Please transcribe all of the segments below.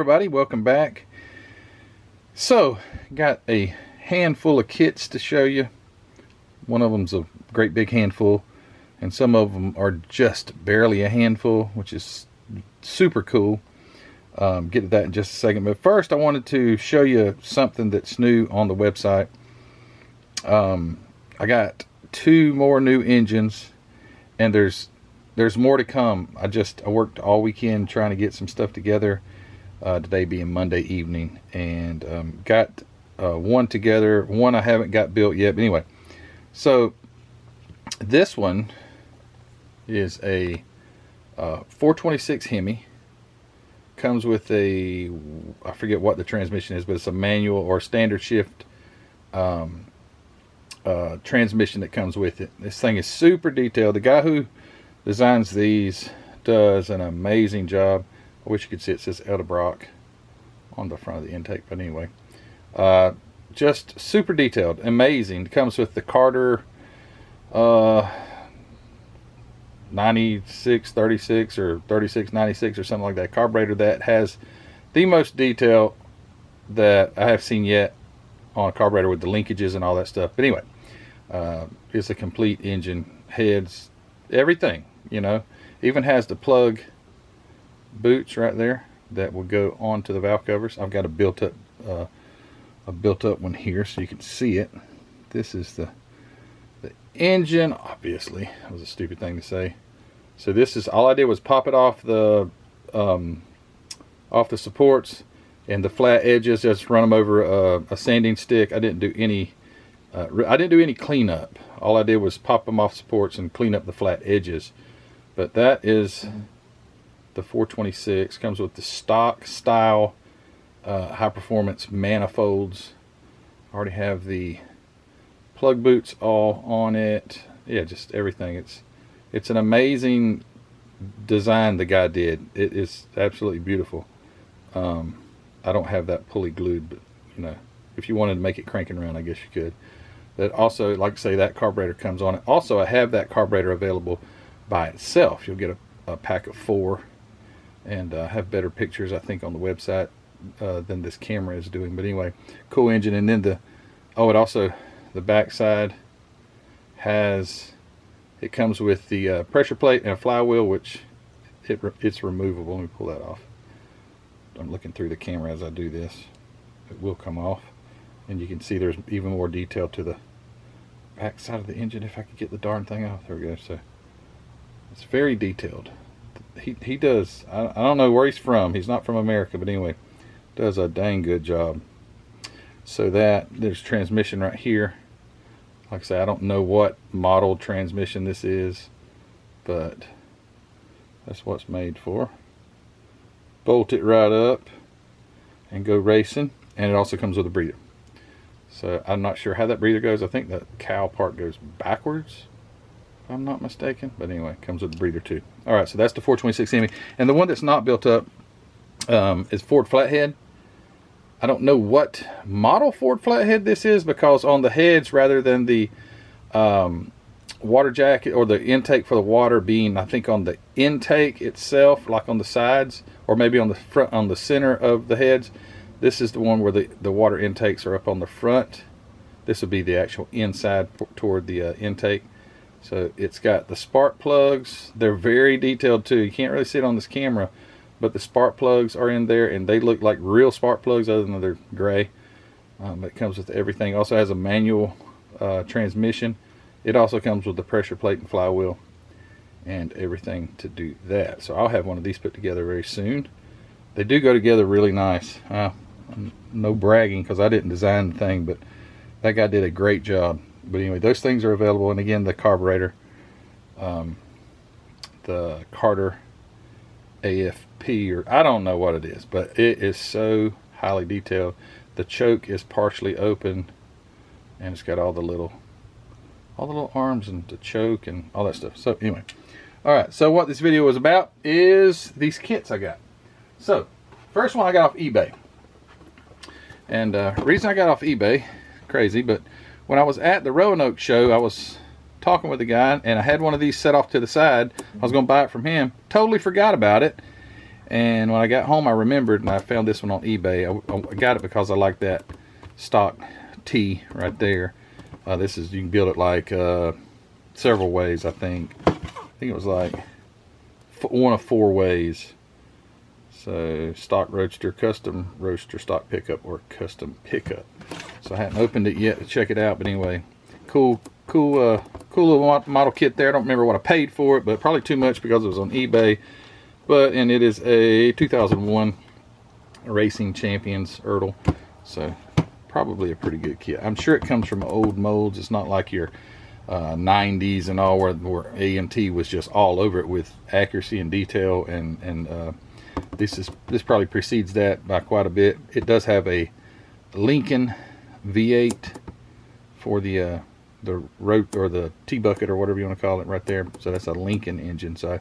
everybody, welcome back. So, got a handful of kits to show you. One of them's a great big handful, and some of them are just barely a handful, which is super cool. Get to that in just a second, but first I wanted to show you something that's new on the website. I got 2 more new engines, and there's more to come. I worked all weekend trying to get some stuff together, today being Monday evening, and got one together. One I haven't got built yet, but anyway. So this one is a 426 Hemi. Comes with a, I forget what the transmission is, but it's a manual or standard shift transmission that comes with it. This thing is super detailed. The guy who designs these does an amazing job. I wish you could see it says Edelbrock on the front of the intake, but anyway, just super detailed, amazing. It comes with the Carter 9636 or 3696 or something like that carburetor that has the most detail that I have seen yet on a carburetor, with the linkages and all that stuff. But anyway, it's a complete engine, heads, everything, you know. Even has the plug boots right there that will go onto the valve covers. I've got a built up one here so you can see it. This is the engine. Obviously, that was a stupid thing to say. So this is, all I did was pop it off the supports and the flat edges. Just run them over a sanding stick. I didn't do any cleanup. All I did was pop them off supports and clean up the flat edges. But that is the 426. Comes with the stock style high performance manifolds. I already have the plug boots all on it. Yeah, just everything. It's an amazing design the guy did. It is absolutely beautiful. I don't have that pulley glued, but you know, if you wanted to make it cranking around, I guess you could. But also, like I say, that carburetor comes on it. Also, I have that carburetor available by itself. You'll get a pack of 4, and have better pictures, I think, on the website than this camera is doing. But anyway, cool engine. And then the back side it comes with the pressure plate and a flywheel, which it's removable. Let me pull that off. I'm looking through the camera as I do this. It will come off, and you can see there's even more detail to the back side of the engine. If I could get the darn thing off. There we go. So it's very detailed. He does, I don't know where he's from. He's not from America, but anyway, does a dang good job. So there's transmission right here. Like I say, I don't know what model transmission this is, but that's what it's made for. Bolt it right up and go racing. And it also comes with a breather. So I'm not sure how that breather goes. I think the cowl part goes backwards, if I'm not mistaken. But anyway, it comes with the breather too. Alright, so that's the 426 Hemi. And the one that's not built up is Ford Flathead. I don't know what model Ford Flathead this is, because on the heads, rather than the water jacket or the intake for the water being, I think, on the intake itself, like on the sides, or maybe on the front, on the center of the heads, this is the one where the water intakes are up on the front. This would be the actual inside toward the intake. So it's got the spark plugs. They're very detailed too. You can't really see it on this camera, but the spark plugs are in there, and they look like real spark plugs, other than they're gray. It comes with everything. Also has a manual transmission. It also comes with the pressure plate and flywheel and everything to do that. So I'll have one of these put together very soon. They do go together really nice. No bragging, because I didn't design the thing, but that guy did a great job. But anyway, those things are available. And again, the carburetor, the Carter AFP, or I don't know what it is, but it is so highly detailed. The choke is partially open, and it's got all the little arms and the choke and all that stuff. So anyway, all right, so what this video is about is these kits I got. So first one I got off eBay, and reason I got off eBay, crazy, but when I was at the Roanoke show, I was talking with the guy, and I had one of these set off to the side. I was going to buy it from him. Totally forgot about it, And when I got home, I remembered, and I found this one on eBay. I got it because I like that stock T right there. This is, you can build it like several ways, I think. I think it was like one of 4 ways. So stock roadster, custom roadster, stock pickup, or custom pickup. So I hadn't opened it yet to check it out, but anyway, cool little model kit there. I don't remember what I paid for it, but probably too much because it was on eBay. And it is a 2001 Racing Champions Ertl, so probably a pretty good kit. I'm sure it comes from old molds. It's not like your 90s and all, where AMT was just all over it with accuracy and detail, and this probably precedes that by quite a bit. It does have a Lincoln V8 for the road, or the T-bucket, or whatever you want to call it, right there. So that's a Lincoln engine. So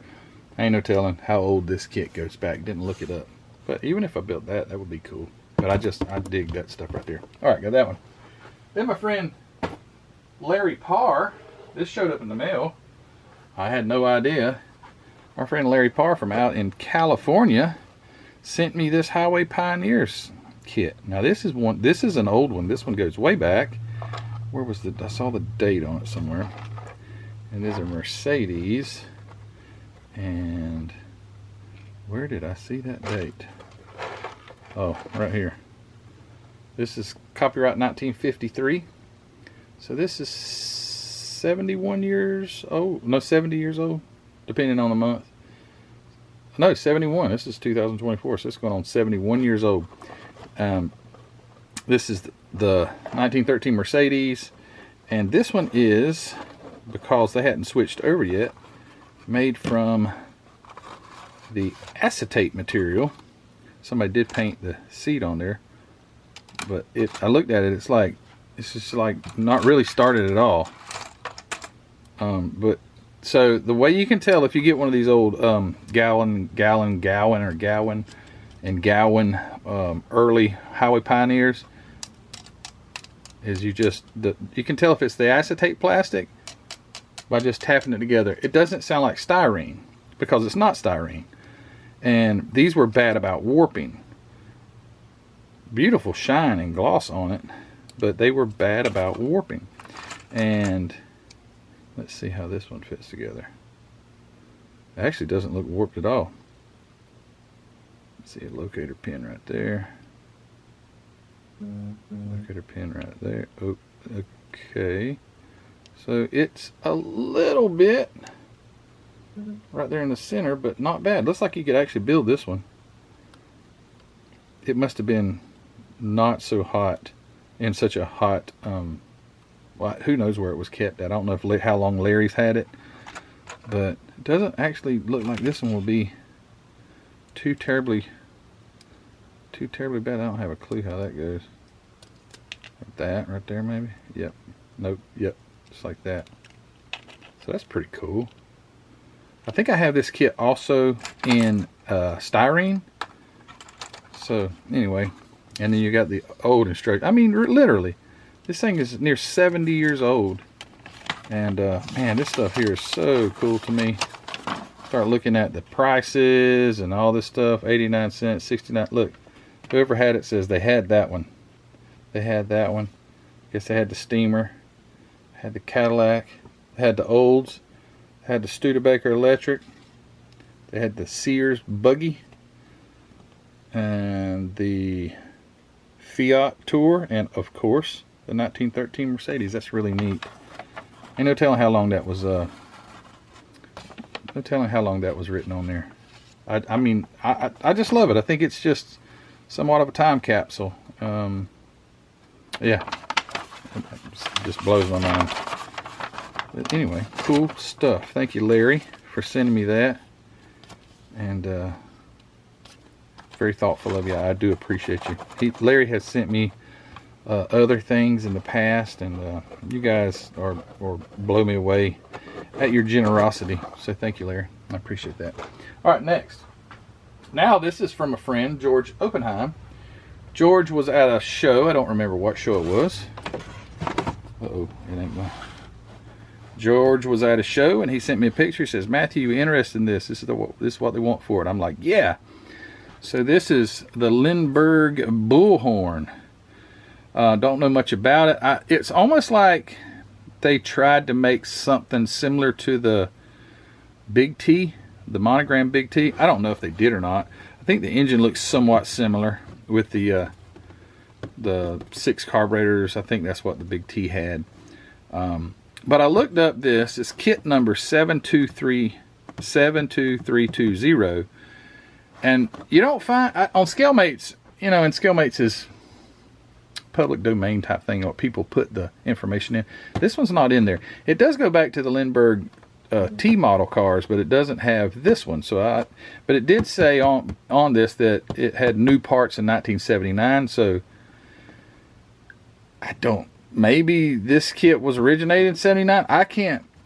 I ain't no telling how old this kit goes back. Didn't look it up. But even if I built that, that would be cool. But I dig that stuff right there. All right, got that one. Then my friend Larry Parr, this showed up in the mail. I had no idea. Our friend Larry Parr from out in California sent me this Highway Pioneers kit. Now this is an old one. This one goes way back. Where was I saw the date on it somewhere. And there's a Mercedes. And where did I see that date? Oh, right here. This is copyright 1953. So this is 71 years old. No, 70 years old, depending on the month. No, 71. This is 2024, so it's going on 71 years old. This is the 1913 Mercedes, and this one is, because they hadn't switched over yet, made from the acetate material. Somebody did paint the seat on there, but I looked at it, it's just like not really started at all. But so the way you can tell if you get one of these old Gowan early Highway Pioneers is you can tell if it's the acetate plastic by just tapping it together. It doesn't sound like styrene because it's not styrene. And these were bad about warping. Beautiful shine and gloss on it, but they were bad about warping. And let's see how this one fits together. It actually doesn't look warped at all. Let's see a locator pin right there. Locator pin right there. Oh, okay. So it's a little bit right there in the center, but not bad. Looks like you could actually build this one. It must have been not so hot, in such a hot, well, who knows where it was kept at. I don't know how long Larry's had it, but it doesn't actually look like this one will be too terribly bad. I don't have a clue how that goes. Like that right there, maybe. Yep. Nope. Yep. Just like that. So that's pretty cool. I think I have this kit also in styrene. So anyway, and then you got the old instruction. I mean, literally, this thing is near 70 years old. And man, this stuff here is so cool to me. Start looking at the prices and all this stuff. 89 cents, 69. Look, whoever had it says they had that one. They had that one. Guess they had the Steamer, had the Cadillac, they had the Olds, they had the Studebaker Electric, they had the Sears Buggy, and the Fiat Tour, and of course the 1913 Mercedes. That's really neat. Ain't no telling how long that was. No telling how long that was written on there. I mean, I just love it. I think it's just somewhat of a time capsule. Yeah, it just blows my mind. But anyway, cool stuff. Thank you, Larry, for sending me that. And very thoughtful of you. I do appreciate you. Larry has sent me other things in the past, and you guys are blow me away at your generosity. So thank you, Larry. I appreciate that. All right, next. Now this is from a friend, George Oppenheim. George was at a show. I don't remember what show it was. Uh-oh, it ain't going. George was at a show, and he sent me a picture. He says, "Matthew, you interested in this? This is what they want for it." I'm like, "Yeah." So this is the Lindberg Bullhorn. Don't know much about it. It's almost like they tried to make something similar to the Big T, the monogram Big T. I don't know if they did or not. I think the engine looks somewhat similar with the 6 carburetors. I think that's what the Big T had. But I looked up this. It's kit number 72320. And you don't find, on Scalemates, you know, and Scalemates is public domain type thing, what people put the information in. This one's not in there. It does go back to the Lindberg T model cars, but it doesn't have this one. So but it did say on this that it had new parts in 1979. So maybe this kit was originated in 79. I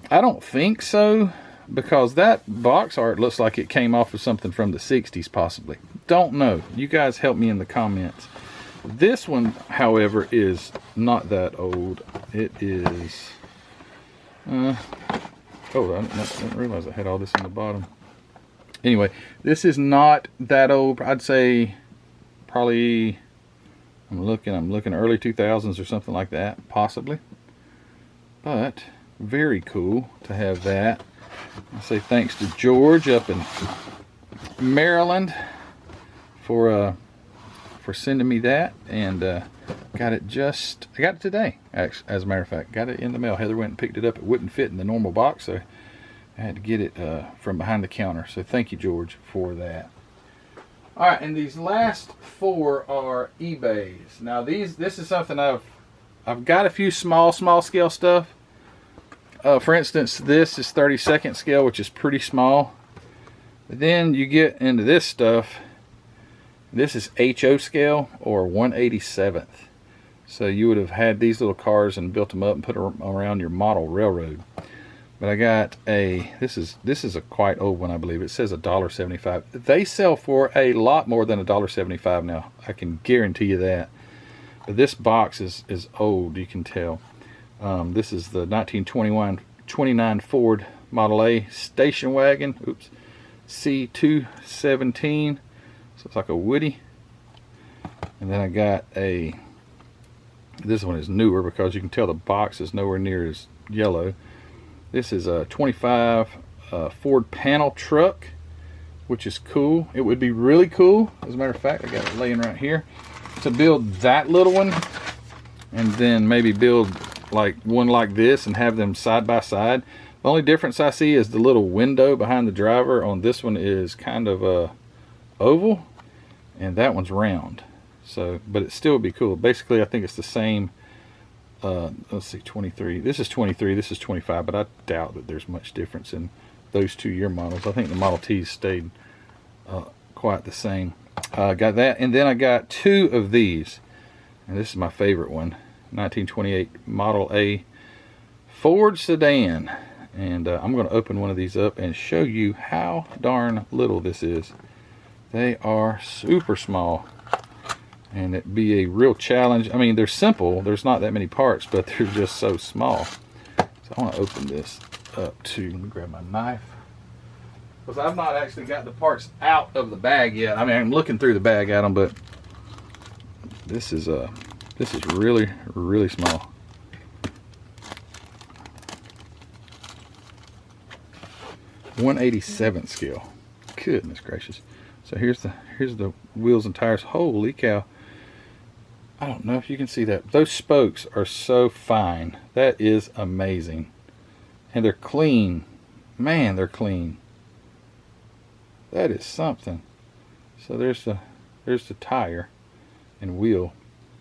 don't think so, because that box art looks like it came off of something from the 60s possibly. Don't know. You guys help me in the comments. This one, however, is not that old. It is oh, I didn't realize I had all this in the bottom. Anyway, this is not that old. I'd say probably, I'm looking early 2000s or something like that, possibly. But very cool to have that. I say thanks to George up in Maryland for sending me that, and got it today, actually, as a matter of fact. Got it in the mail. Heather went and picked it up. It wouldn't fit in the normal box, so I had to get it from behind the counter. So thank you, George, for that. All right, and these last 4 are eBays. Now this is something I've got a few small scale stuff. For instance, this is 32nd scale, which is pretty small. But then you get into this stuff. This is HO scale, or 1/87th. So you would have had these little cars and built them up and put them around your model railroad. But I got this is a quite old one, I believe. It says $1.75. They sell for a lot more than $1.75 now. I can guarantee you that. But this box is old, you can tell. This is the 1929 Ford Model A station wagon. Oops, C217. So it's like a Woody. And then I got this one is newer because you can tell the box is nowhere near as yellow. This is a 25 Ford panel truck, which is cool. It would be really cool, as a matter of fact, I got it laying right here, to build that little one and then maybe build like one like this and have them side by side. The only difference I see is the little window behind the driver on this one is kind of oval, and that one's round. So, but it still would be cool. Basically, I think it's the same. Let's see, 23. This is 23. This is 25. But I doubt that there's much difference in those 2 year models. I think the Model T's stayed quite the same. Got that, and then I got 2 of these, and this is my favorite one. 1928 Model A Ford sedan, and I'm going to open one of these up and show you how darn little this is. They are super small, and it'd be a real challenge. I mean, they're simple, there's not that many parts, but they're just so small. So I want to open this up too. Let me grab my knife, because I've not actually got the parts out of the bag yet. I mean, I'm looking through the bag at them, but this is really, really small. .187 scale. Goodness gracious. So here's the wheels and tires. Holy cow. I don't know if you can see that. Those spokes are so fine. That is amazing. And they're clean. Man, they're clean. That is something. So there's the tire and wheel.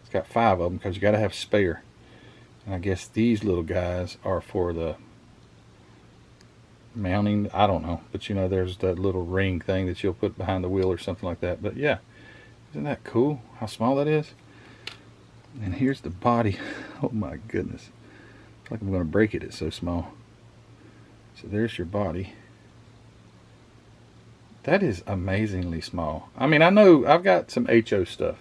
It's got 5 of them because you got to have spare. And I guess these little guys are for the mounting. I don't know, but you know, there's that little ring thing that you'll put behind the wheel or something like that. But yeah, isn't that cool how small that is? And here's the body. Oh my goodness, it's like I'm going to break it. It's so small. So there's your body. That is amazingly small. I mean, I know I've got some HO stuff.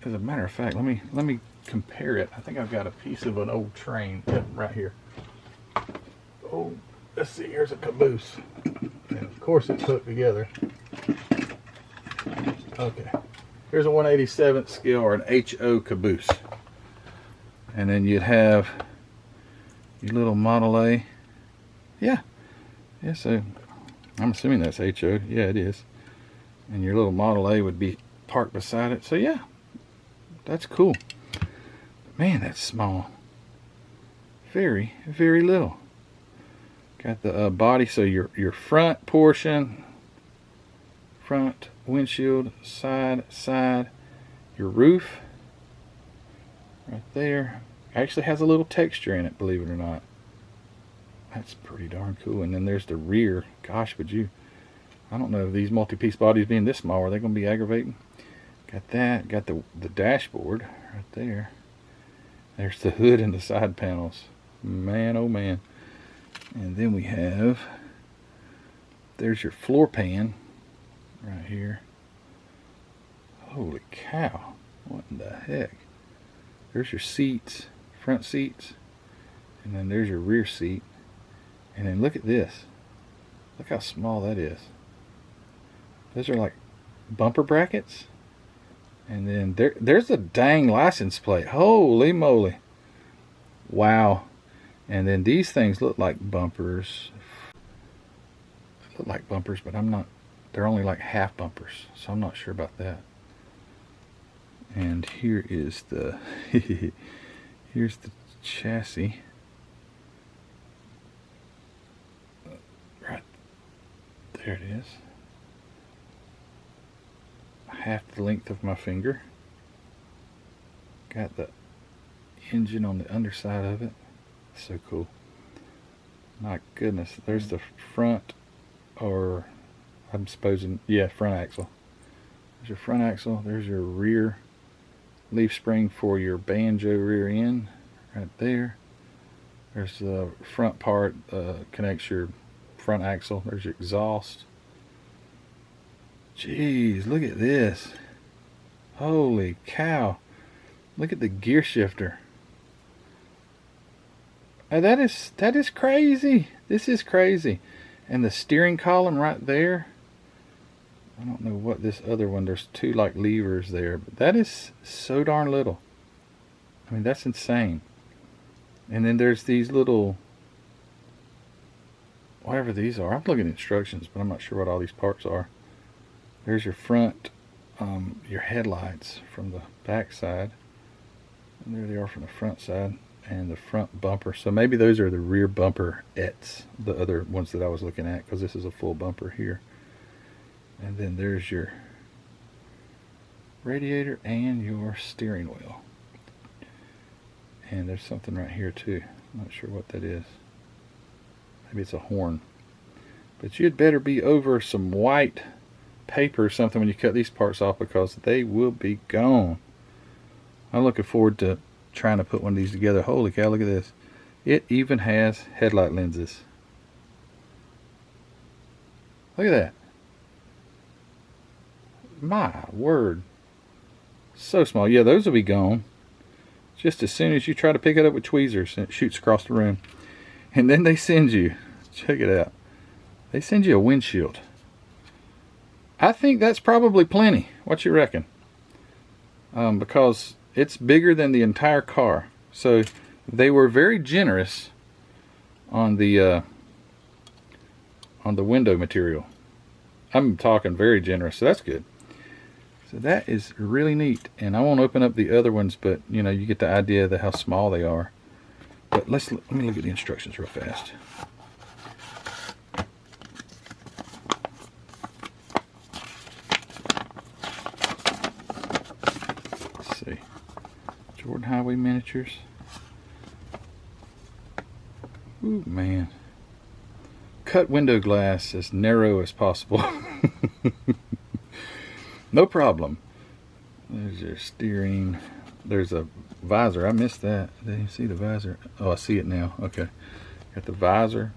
As a matter of fact, let me compare it. I think I've got a piece of an old train right here. Oh, let's see, here's a caboose. And of course it's hooked together. Okay. Here's a 1/87th scale or an HO caboose. And then you'd have your little Model A. Yeah. Yeah, so I'm assuming that's HO. Yeah, it is. And your little Model A would be parked beside it. So yeah, that's cool. Man, that's small. Very, very little. Got the body, so your front portion, front windshield, side, your roof right there actually has a little texture in it, believe it or not. That's pretty darn cool. And then there's the rear. Gosh, I don't know if these multi-piece bodies being this small, are they going to be aggravating? Got that. Got the dashboard right there. There's the hood and the side panels. Man, oh man. And then we have, there's your floor pan right here. Holy cow. What in the heck? There's your seats, front seats. And then there's your rear seat. And then look at this. Look how small that is. Those are like bumper brackets. And then there's a dang license plate. Holy moly. Wow. And then these things look like bumpers. Look like bumpers, but they're only like half bumpers. So I'm not sure about that. And here is the, here's the chassis. Right there it is. Half the length of my finger. Got the engine on the underside of it. So cool. My goodness. There's the front, or I'm supposing, yeah, front axle. There's your front axle. There's your rear leaf spring for your banjo rear end right there. There's the front part, connects your front axle. There's your exhaust. Jeez, look at this. Holy cow. Look at the gear shifter. That is crazy. This is crazy. And the steering column right there. I don't know what this other one, there's two like levers there, but that is so darn little. I mean, that's insane. And then there's these little, whatever these are. I'm looking at instructions, but I'm not sure what all these parts are. There's your front, your headlights from the back side. And there they are from the front side. And the front bumper. So maybe those are the rear bumperettes, the other ones that I was looking at, because this is a full bumper here. And then there's your radiator and your steering wheel. And there's something right here too. I'm not sure what that is. Maybe it's a horn. But you'd better be over some white paper or something when you cut these parts off, because they will be gone. I'm looking forward to trying to put one of these together. Holy cow, look at this. It even has headlight lenses. Look at that. My word. So small. Yeah, those will be gone just as soon as you try to pick it up with tweezers and it shoots across the room. And then they send you, check it out, they send you a windshield. I think that's probably plenty. What you reckon? Because it's bigger than the entire car. So they were very generous on the window material. I'm talking very generous, so that's good. So that is really neat. And I won't open up the other ones, but you know, you get the idea of how small they are. But let me look at the instructions real fast. Let's see. Jordan Highway Miniatures. Ooh, man. Cut window glass as narrow as possible. No problem. There's your steering. There's a visor. I missed that. Did you see the visor? Oh, I see it now. Okay. Got the visor.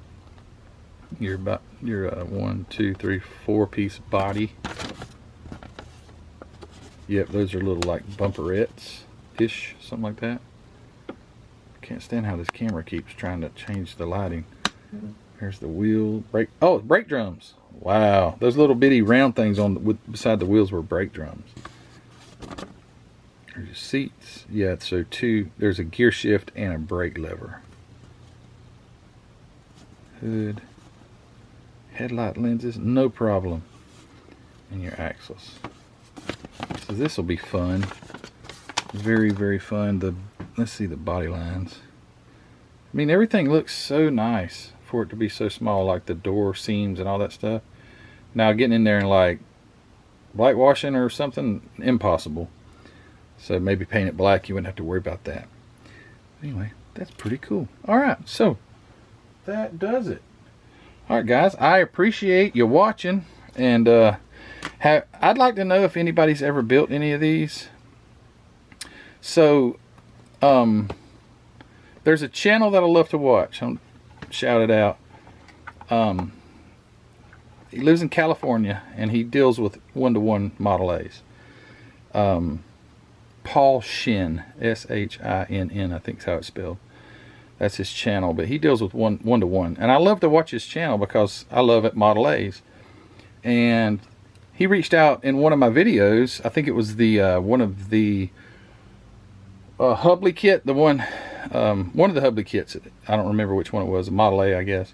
Your 1, 2, 3, 4 piece body. Yep, those are little like bumperettes-ish, something like that. Can't stand how this camera keeps trying to change the lighting. There's the wheel, brake. Oh, brake drums. Wow, those little bitty round things on beside the wheels were brake drums. There's your seats. Yeah, so there's a gear shift and a brake lever. Hood. Headlight lenses, no problem. And your axles. So this will be fun. Very, very fun. Let's see the body lines. I mean, everything looks so nice for it to be so small, like the door seams and all that stuff. Now getting in there and like whitewashing or something, impossible. So maybe paint it black, you wouldn't have to worry about that. Anyway, that's pretty cool. Alright, so that does it. Alright guys, I appreciate you watching, and I'd like to know if anybody's ever built any of these. So there's a channel that I love to watch. I'll shout it out. He lives in California and he deals with 1-to-1 Model A's. Paul Shin, S-H-I-N-N, I think is how it's spelled. That's his channel, but he deals with 1-to-1, and I love to watch his channel because I love it Model A's. And he reached out in one of my videos. I think it was the one of the Hubley kit, one of the Hubley kits. I don't remember which one it was, a Model A, I guess.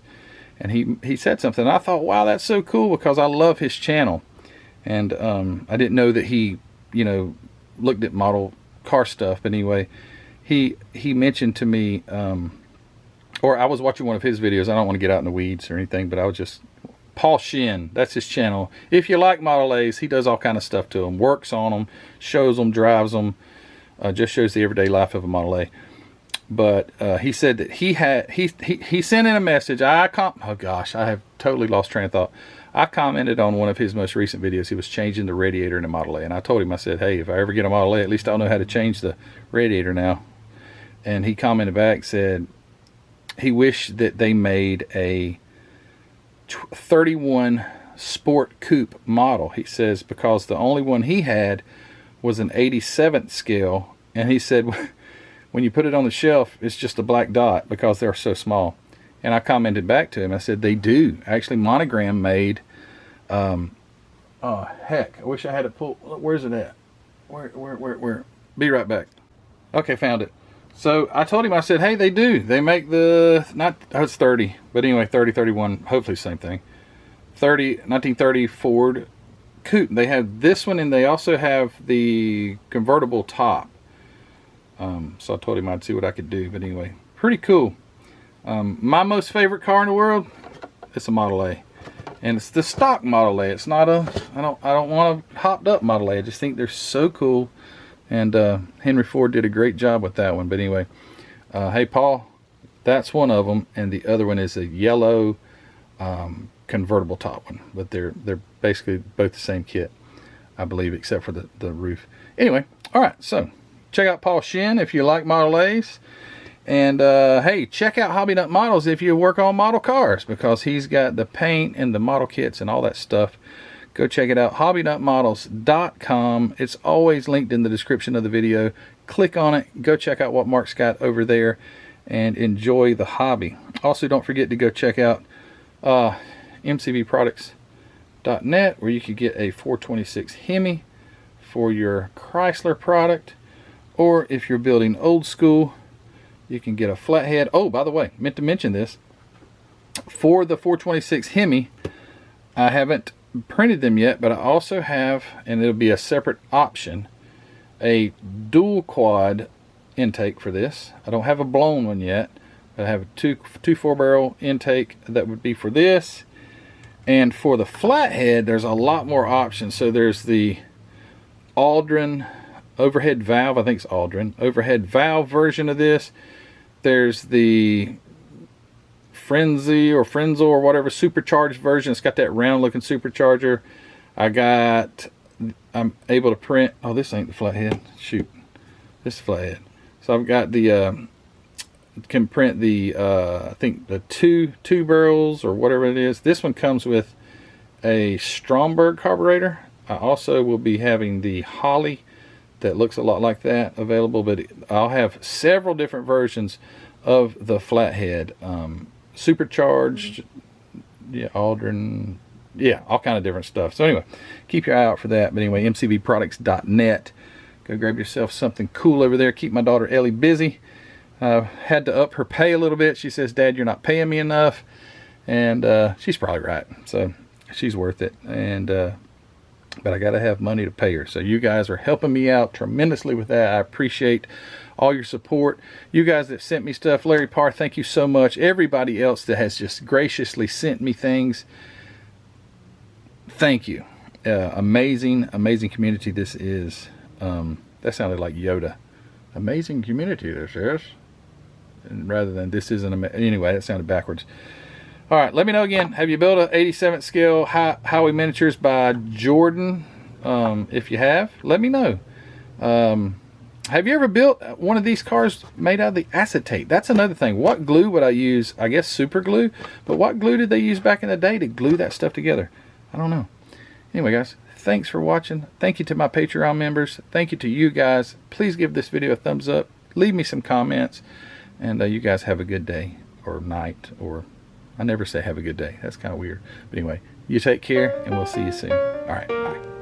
And he said something, and I thought, wow, that's so cool, because I love his channel. And I didn't know that he, looked at model car stuff. But anyway, he mentioned to me, or I was watching one of his videos. I don't want to get out in the weeds or anything, but I was just, Paul Shin, that's his channel. If you like Model A's, he does all kind of stuff to them, works on them, shows them, drives them, just shows the everyday life of a Model A. But he said that he sent in a message. Oh gosh, I have totally lost train of thought. I commented on one of his most recent videos. He was changing the radiator in a Model A, and I told him, I said, hey, if I ever get a Model A, at least I'll know how to change the radiator now. And he commented back, said he wished that they made a 31 Sport Coupe model. He says because the only one he had was an 87th scale, and he said when you put it on the shelf, it's just a black dot because they're so small. And I commented back to him. I said, they do. Actually, Monogram made, oh, heck. I wish I had it pulled. Where's it at? Where? Be right back. Okay, found it. So I told him, I said, hey, they do. They make it's 30. But anyway, 30, 31, hopefully same thing. 1930 Ford Coupe. They have this one, and they also have the convertible top. So I told him I'd see what I could do. But anyway, pretty cool. My most favorite car in the world, it's a Model A, and it's the stock Model A. It's not I don't want a hopped up Model A. I just think they're so cool, and Henry Ford did a great job with that one. But anyway, hey Paul, that's one of them, and the other one is a yellow convertible top one. But they're basically both the same kit, I believe, except for the roof. Anyway, all right, so check out Paul Shin if you like Model A's. And hey, check out Hobby Nut Models if you work on model cars, because he's got the paint and the model kits and all that stuff. Go check it out, hobbynutmodels.com. It's always linked in the description of the video. Click on it, go check out what Mark's got over there, and enjoy the hobby. Also, don't forget to go check out mcvproducts.net, where you could get a 426 Hemi for your Chrysler product, or if you're building old school, you can get a flathead. Oh, by the way, meant to mention this. For the 426 Hemi, I haven't printed them yet, but I also have, and it'll be a separate option, a dual quad intake for this. I don't have a blown one yet, but I have a two 4-barrel intake that would be for this. And for the flathead, there's a lot more options. So there's the Aldrin overhead valve, I think it's Aldrin, overhead valve version of this. There's the Frenzy or Frenzel or whatever supercharged version. It's got that round looking supercharger. I'm able to print, oh, this ain't the flathead, shoot, this is the flathead. So I've got the can print the I think the two barrels or whatever it is. This one comes with a Stromberg carburetor. I also will be having the Holly that looks a lot like that available, but I'll have several different versions of the flathead. Supercharged, yeah, Aldrin, yeah, all kind of different stuff. So anyway, keep your eye out for that. But anyway, mcbproducts.net. Go grab yourself something cool over there. Keep my daughter Ellie busy. Had to up her pay a little bit. She says, Dad, you're not paying me enough. And she's probably right. So she's worth it. And but I got to have money to pay her. So you guys are helping me out tremendously with that. I appreciate all your support. You guys that sent me stuff, Larry Parr, thank you so much. Everybody else that has just graciously sent me things, thank you. Amazing community this is. That sounded like Yoda. Amazing community this is. And rather than this isn't anyway, that sounded backwards. All right, let me know again. Have you built a 87th scale Howie miniatures by Jordan? If you have, let me know. Have you ever built one of these cars made out of the acetate? That's another thing. What glue would I use? I guess super glue. But what glue did they use back in the day to glue that stuff together? I don't know. Anyway, guys, thanks for watching. Thank you to my Patreon members. Thank you to you guys. Please give this video a thumbs up. Leave me some comments. And you guys have a good day or night, or I never say have a good day. That's kind of weird. But anyway, you take care and we'll see you soon. All right, bye.